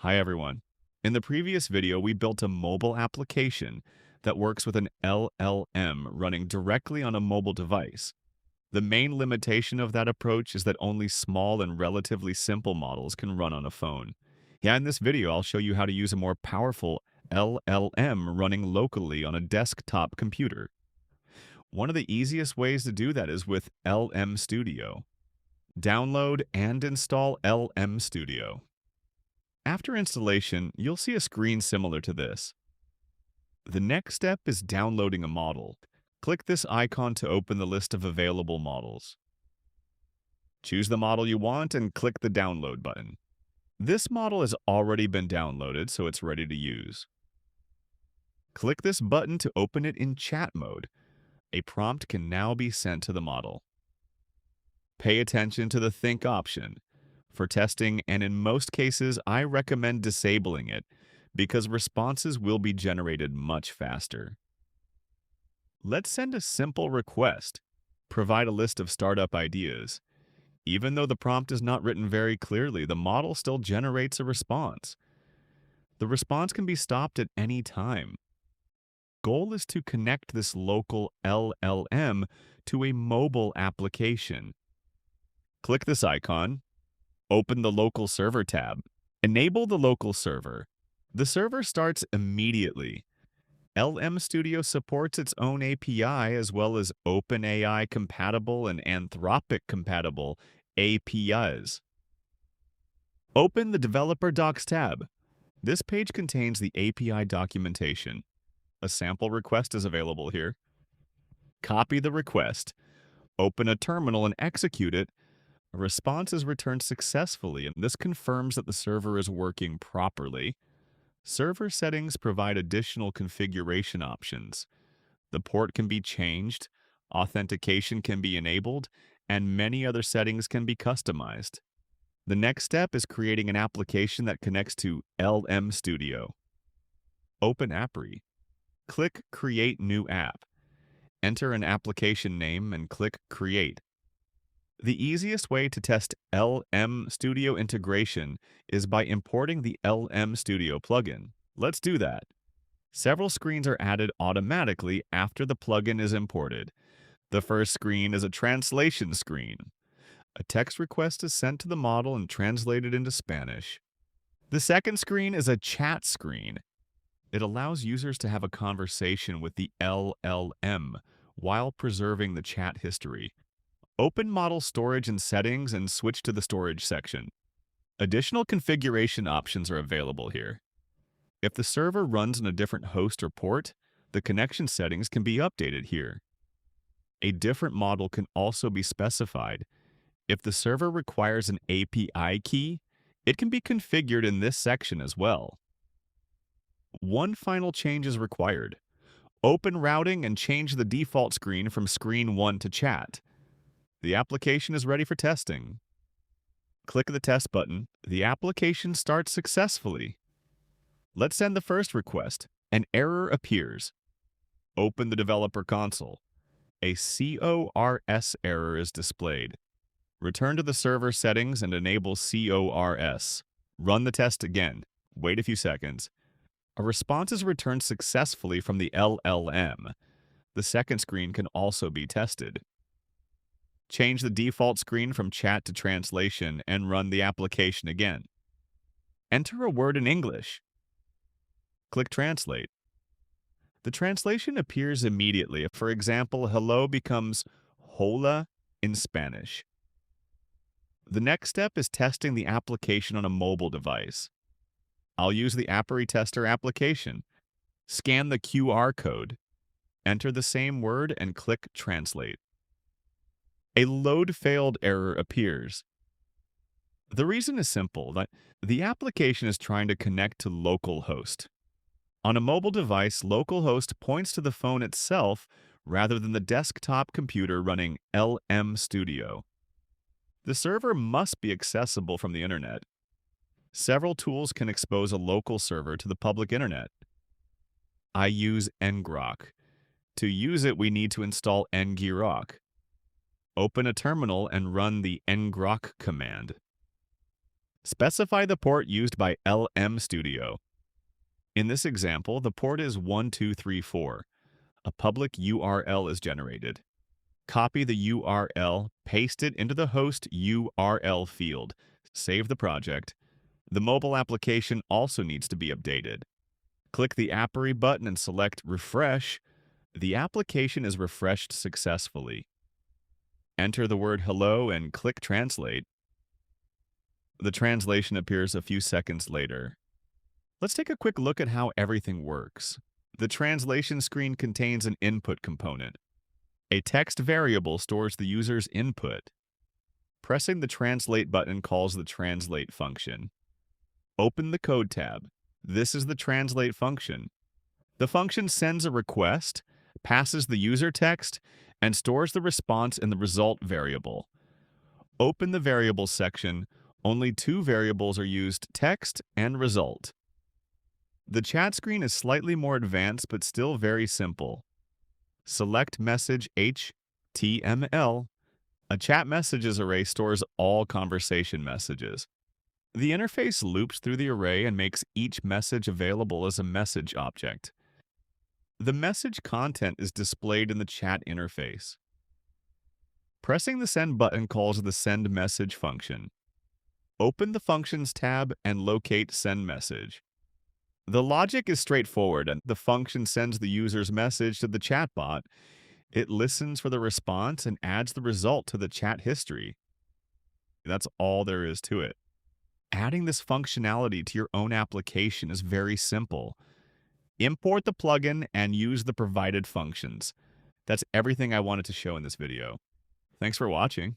Hi everyone. In the previous video, we built a mobile application that works with an LLM running directly on a mobile device. The main limitation of that approach is that only small and relatively simple models can run on a phone. Yeah, in this video, I'll show you how to use a more powerful LLM running locally on a desktop computer. One of the easiest ways to do that is with LM Studio. Download and install LM Studio. After installation, you'll see a screen similar to this. The next step is downloading a model. Click this icon to open the list of available models. Choose the model you want and click the download button. This model has already been downloaded, so it's ready to use. Click this button to open it in chat mode. A prompt can now be sent to the model. Pay attention to the think option. For testing, and in most cases, I recommend disabling it because responses will be generated much faster. Let's send a simple request. Provide a list of startup ideas. Even though the prompt is not written very clearly, the model still generates a response. The response can be stopped at any time. Goal is to connect this local LLM to a mobile application. Click this icon. Open the Local Server tab. Enable the local server. The server starts immediately. LM Studio supports its own API as well as OpenAI-compatible and Anthropic-compatible APIs. Open the Developer Docs tab. This page contains the API documentation. A sample request is available here. Copy the request. Open a terminal and execute it. A response is returned successfully, and this confirms that the server is working properly. Server settings provide additional configuration options. The port can be changed, authentication can be enabled, and many other settings can be customized. The next step is creating an application that connects to LM Studio. Open Appery. Click Create New App. Enter an application name and click Create. The easiest way to test LM Studio integration is by importing the LM Studio plugin. Let's do that. Several screens are added automatically after the plugin is imported. The first screen is a translation screen. A text request is sent to the model and translated into Spanish. The second screen is a chat screen. It allows users to have a conversation with the LLM while preserving the chat history. Open Model Storage and Settings and switch to the Storage section. Additional configuration options are available here. If the server runs on a different host or port, the connection settings can be updated here. A different model can also be specified. If the server requires an API key, it can be configured in this section as well. One final change is required. Open routing and change the default screen from Screen 1 to Chat. The application is ready for testing. Click the test button. The application starts successfully. Let's send the first request. An error appears. Open the developer console. A CORS error is displayed. Return to the server settings and enable CORS. Run the test again. Wait a few seconds. A response is returned successfully from the LLM. The second screen can also be tested. Change the default screen from chat to translation and run the application again. Enter a word in English. Click Translate. The translation appears immediately. For example, hello becomes hola in Spanish. The next step is testing the application on a mobile device. I'll use the Appery Tester application. Scan the QR code. Enter the same word and click Translate. A load failed error appears. The reason is simple, that the application is trying to connect to localhost. On a mobile device, localhost points to the phone itself rather than the desktop computer running LM Studio. The server must be accessible from the internet. Several tools can expose a local server to the public internet. I use ngrok. To use it, we need to install ngrok. Open a terminal and run the ngrok command. Specify the port used by LM Studio. In this example, the port is 1234. A public URL is generated. Copy the URL, paste it into the host URL field. Save the project. The mobile application also needs to be updated. Click the Appery button and select Refresh. The application is refreshed successfully. Enter the word hello and click Translate. The translation appears a few seconds later. Let's take a quick look at how everything works. The translation screen contains an input component. A text variable stores the user's input. Pressing the Translate button calls the Translate function. Open the Code tab. This is the Translate function. The function sends a request, passes the user text, and stores the response in the result variable. Open the Variables section. Only two variables are used, text and result. The chat screen is slightly more advanced but still very simple. Select Message HTML. A chat messages array stores all conversation messages. The interface loops through the array and makes each message available as a message object. The message content is displayed in the chat interface. Pressing the Send button calls the Send Message function. Open the Functions tab and locate Send Message. The logic is straightforward, and the function sends the user's message to the chatbot. It listens for the response and adds the result to the chat history. That's all there is to it. Adding this functionality to your own application is very simple. Import the plugin and use the provided functions. That's everything I wanted to show in this video. Thanks for watching.